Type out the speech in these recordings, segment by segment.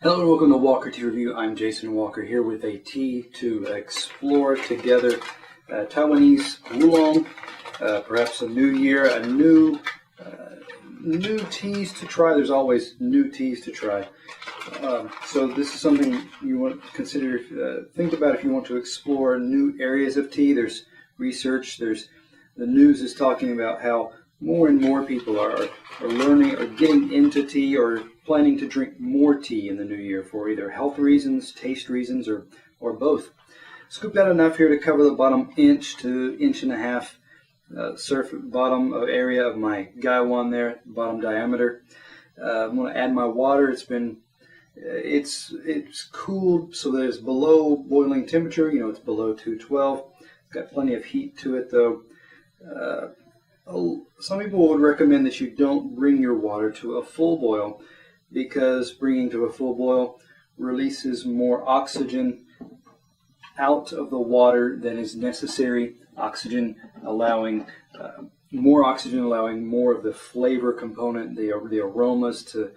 Hello and welcome to Walker Tea Review. I'm Jason Walker here with a tea to explore together. Taiwanese oolong, perhaps a new year, a new teas to try. There's always new teas to try. So this is something you want to consider, think about if you want to explore new areas of tea. There's research, the news is talking about how more and more people are learning or getting into tea or planning to drink more tea in the new year for either health reasons, taste reasons, or both. Scooped out enough here to cover the bottom inch to inch and a half bottom area of my gaiwan there, bottom diameter. I'm going to add my water. It's cooled so that it's below boiling temperature. You know, it's below 212. It's got plenty of heat to it though. Some people would recommend that you don't bring your water to a full boil, because bringing to a full boil releases more oxygen out of the water than is necessary. More oxygen allowing more of the flavor component, the aromas to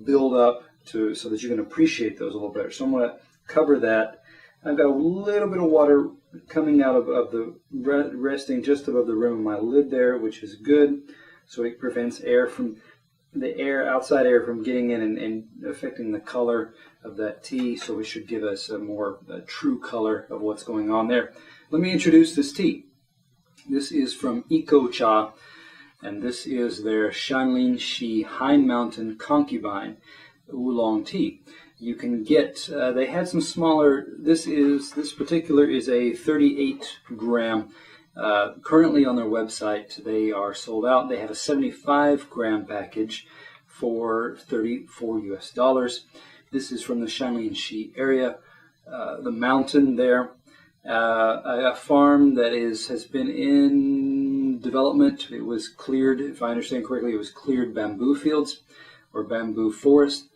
build up so that you can appreciate those a little better. So I'm going to cover that. I've got a little bit of water coming out of the resting just above the rim of my lid there, which is good. So it prevents outside air from getting in and affecting the color of that tea. So it should give us a more true color of what's going on there. Let me introduce this tea. This is from Ecocha, and this is their ShanLinXiHighMtnConcubine oolong tea. You can get, they had some smaller, this particular is a 38 gram. Currently on their website, they are sold out. They have a 75 gram package for $34 US. This is from the ShanLinXi area, the mountain there. A farm that has been in development. It was cleared, if I understand correctly, it was cleared bamboo fields or bamboo forest.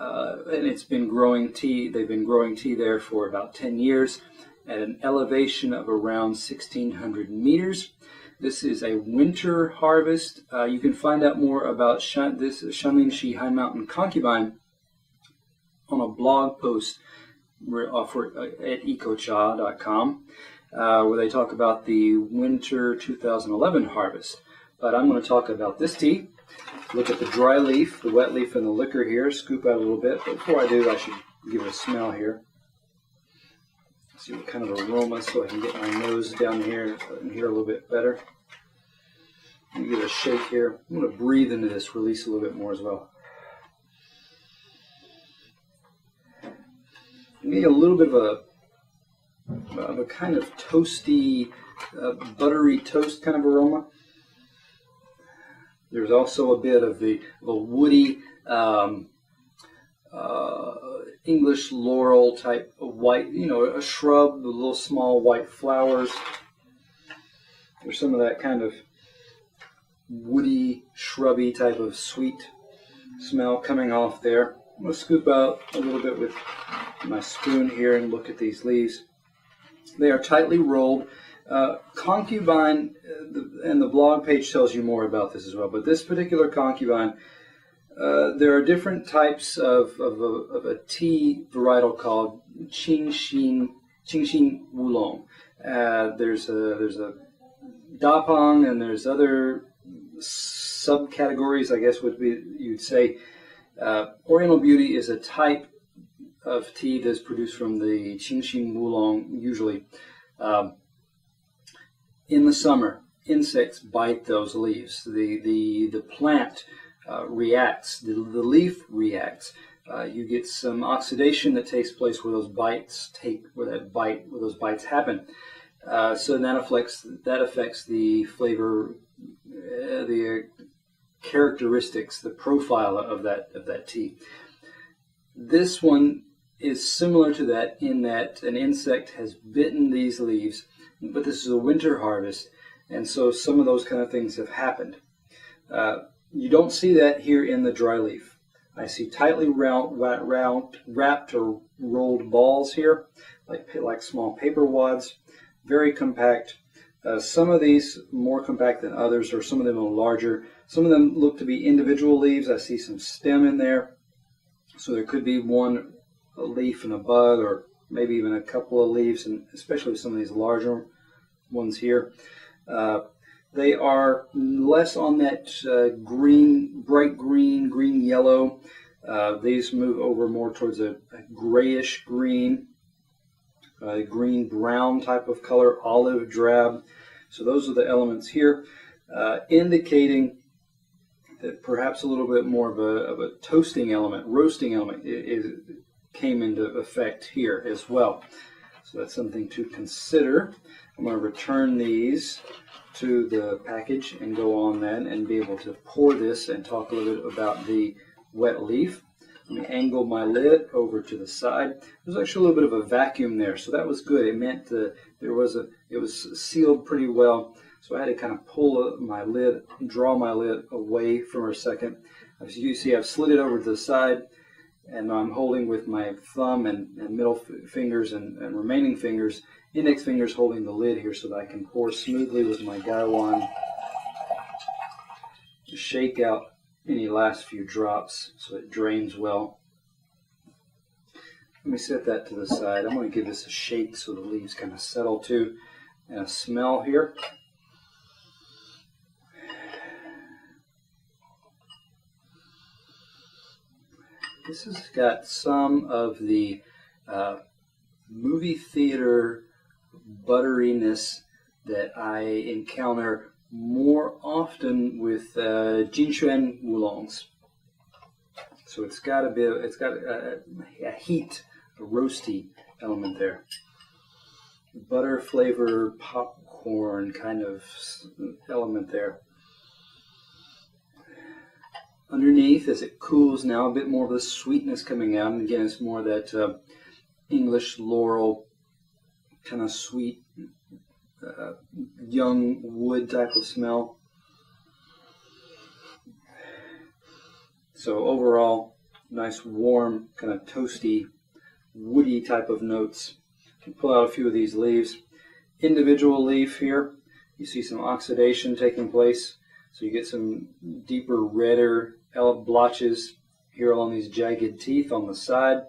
And it's been growing tea. They've been growing tea there for about 10 years at an elevation of around 1,600 meters. This is a winter harvest. You can find out more about this ShanLinXiHighMtnConcubine on a blog post at ecocha.com where they talk about the winter 2011 harvest. But I'm going to talk about this tea. Look at the dry leaf, the wet leaf, and the liquor here. Scoop out a little bit. But before I do, I should give it a smell here. See what kind of aroma, so I can get my nose down here and hear a little bit better. Let me give it a shake here. I'm going to breathe into this, release a little bit more as well. You get a little bit of a kind of toasty, buttery toast kind of aroma. There's also a bit of a woody English laurel type of white, a shrub with little small white flowers. There's some of that kind of woody, shrubby type of sweet smell coming off there. I'm going to scoop out a little bit with my spoon here and look at these leaves. They are tightly rolled. Concubine, and the blog page tells you more about this as well, but this particular concubine, there are different types of a tea varietal called Qingxin Oolong. There's a Dapang, and there's other subcategories, I guess you'd say. Oriental Beauty is a type of tea that's produced from the Qingxin Oolong, usually. In the summer, insects bite those leaves. The plant reacts. The leaf reacts. You get some oxidation that takes place where those bites happen. So that affects the flavor, the characteristics, the profile of that tea. This one is similar to that in that an insect has bitten these leaves. But this is a winter harvest, and so some of those kind of things have happened. You don't see that here in the dry leaf. I see tightly wrapped or rolled balls here, like small paper wads, very compact, Some of these more compact than others, or some of them are larger. Some of them look to be individual leaves. I see some stem in there. So there could be one leaf and a bud, or maybe even a couple of leaves, and especially some of these larger ones here. They are less on that green, bright green, green yellow. These move over more towards a grayish green, green brown type of color, olive drab. So those are the elements here, indicating that perhaps a little bit more of a toasting element, roasting element came into effect here as well. So that's something to consider. I'm going to return these to the package and go on then and be able to pour this and talk a little bit about the wet leaf. Let me angle my lid over to the side. There's actually a little bit of a vacuum there, so that was good. It meant it was sealed pretty well. So I had to kind of pull my lid, draw my lid away for a second. As you see, I've slid it over to the side, and I'm holding with my thumb and middle fingers and remaining fingers, index fingers holding the lid here so that I can pour smoothly with my gaiwan to shake out any last few drops so it drains well. Let me set that to the side. I'm going to give this a shake so the leaves kind of settle too. And a smell here. This has got some of the movie theater butteriness that I encounter more often with Jinshuan oolongs. So it's got a heat, a roasty element there. Butter flavor, popcorn kind of element there. Underneath, as it cools now, a bit more of the sweetness coming out. And again, it's more of that English laurel kind of sweet, young wood type of smell. So overall, nice warm, kind of toasty, woody type of notes. You can pull out a few of these leaves. Individual leaf here, you see some oxidation taking place. So you get some deeper, redder blotches here along these jagged teeth on the side.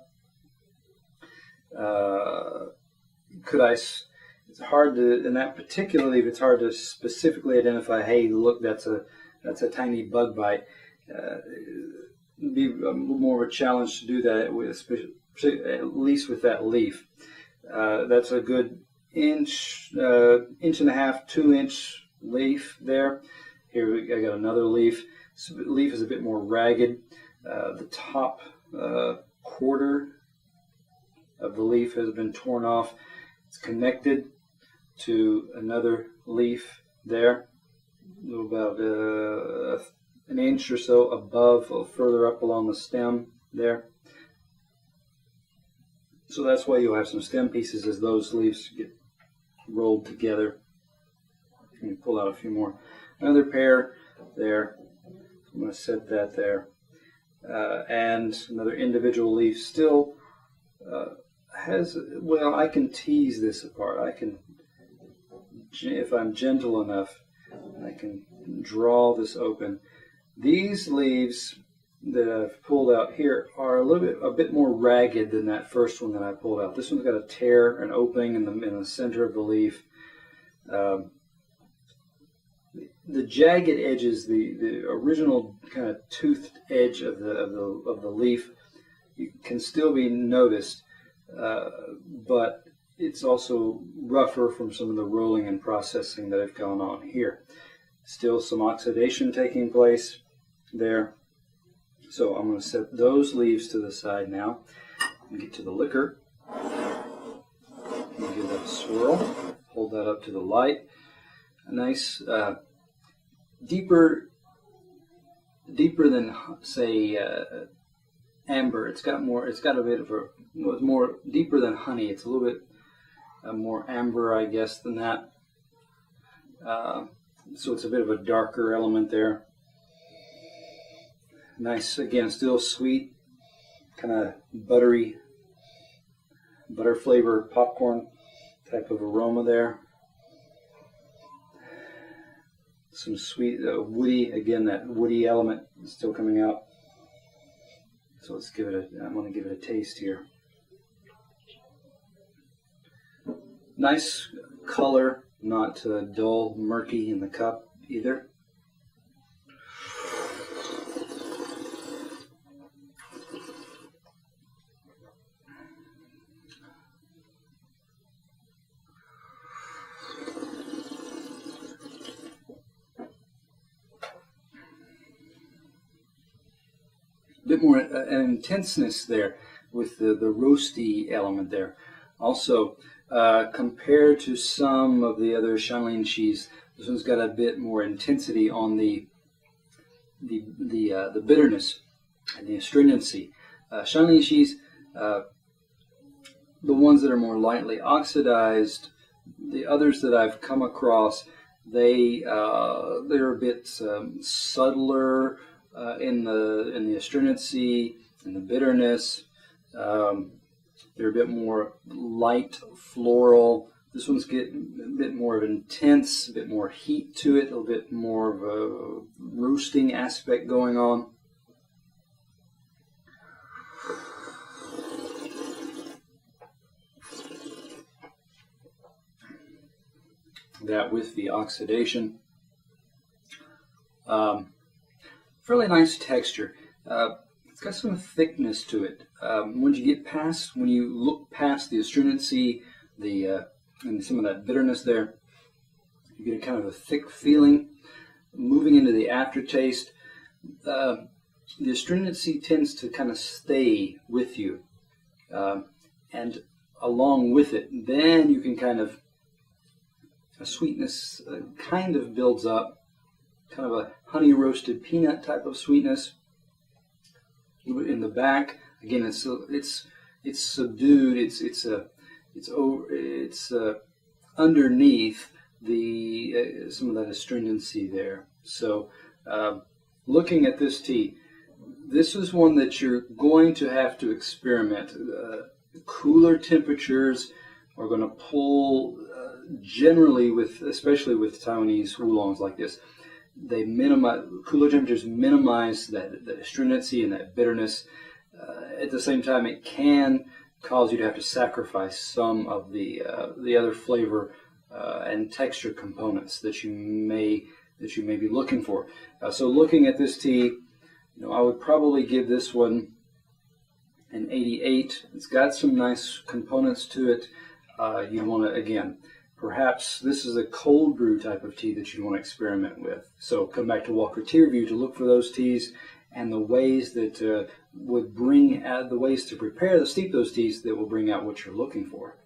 It's hard to, in that particular leaf, it's hard to specifically identify, hey, look, that's a tiny bug bite. It'd be more of a challenge to do that, at least with that leaf. That's a good inch and a half, 2 inch leaf there. Here I got another leaf. This leaf is a bit more ragged. The top quarter of the leaf has been torn off. It's connected to another leaf there, about an inch or so above, or further up along the stem there. So that's why you'll have some stem pieces as those leaves get rolled together. Let me pull out a few more. Another pair there. I'm going to set that there. And another individual leaf still has, well, I can tease this apart. I can, if I'm gentle enough, I can draw this open. These leaves that I've pulled out here are a bit more ragged than that first one that I pulled out. This one's got a tear, an opening in the center of the leaf. The jagged edges, the original kind of toothed edge of the leaf, can still be noticed, but it's also rougher from some of the rolling and processing that have gone on here. Still some oxidation taking place there. So I'm going to set those leaves to the side now and get to the liquor. Give that a swirl. Hold that up to the light. A nice deeper than, say, amber. It's got a bit of it's more deeper than honey. It's a little bit more amber, I guess, than that. So it's a bit of a darker element there. Nice, again, still sweet, kind of buttery, butter flavor, popcorn type of aroma there. some sweet, woody, again, that woody element is still coming out. So let's give it I'm going to give it a taste here. Nice color, not dull, murky in the cup either. Bit more an intenseness there with the roasty element there. Also, compared to some of the other ShanLinXi's, this one's got a bit more intensity on the bitterness and the astringency. ShanLinXi's, the ones that are more lightly oxidized, the others that I've come across, they're a bit subtler in the astringency and the bitterness. They're a bit more light floral. This one's getting a bit more of intense, a bit more heat to it, a little bit more of a roasting aspect going on. That with the oxidation. Fairly nice texture. It's got some thickness to it. When you look past the astringency, and some of that bitterness there, you get a kind of a thick feeling. Moving into the aftertaste, the astringency tends to kind of stay with you, and along with it, then you can kind of, a sweetness kind of builds up. Kind of a honey roasted peanut type of sweetness. In the back, again, it's subdued. It's underneath the some of that astringency there. So, looking at this tea, this is one that you're going to have to experiment. Cooler temperatures are going to pull generally especially with Taiwanese oolongs like this. They minimize, cooler temperatures minimize that astringency and that bitterness. At the same time, it can cause you to have to sacrifice some of the other flavor and texture components that you may be looking for. So looking at this tea, I would probably give this one an 88. It's got some nice components to it. You want to, again, perhaps this is a cold brew type of tea that you want to experiment with. So come back to Walker Tea Review to look for those teas and the ways that would bring out the ways to prepare, steep those teas that will bring out what you're looking for.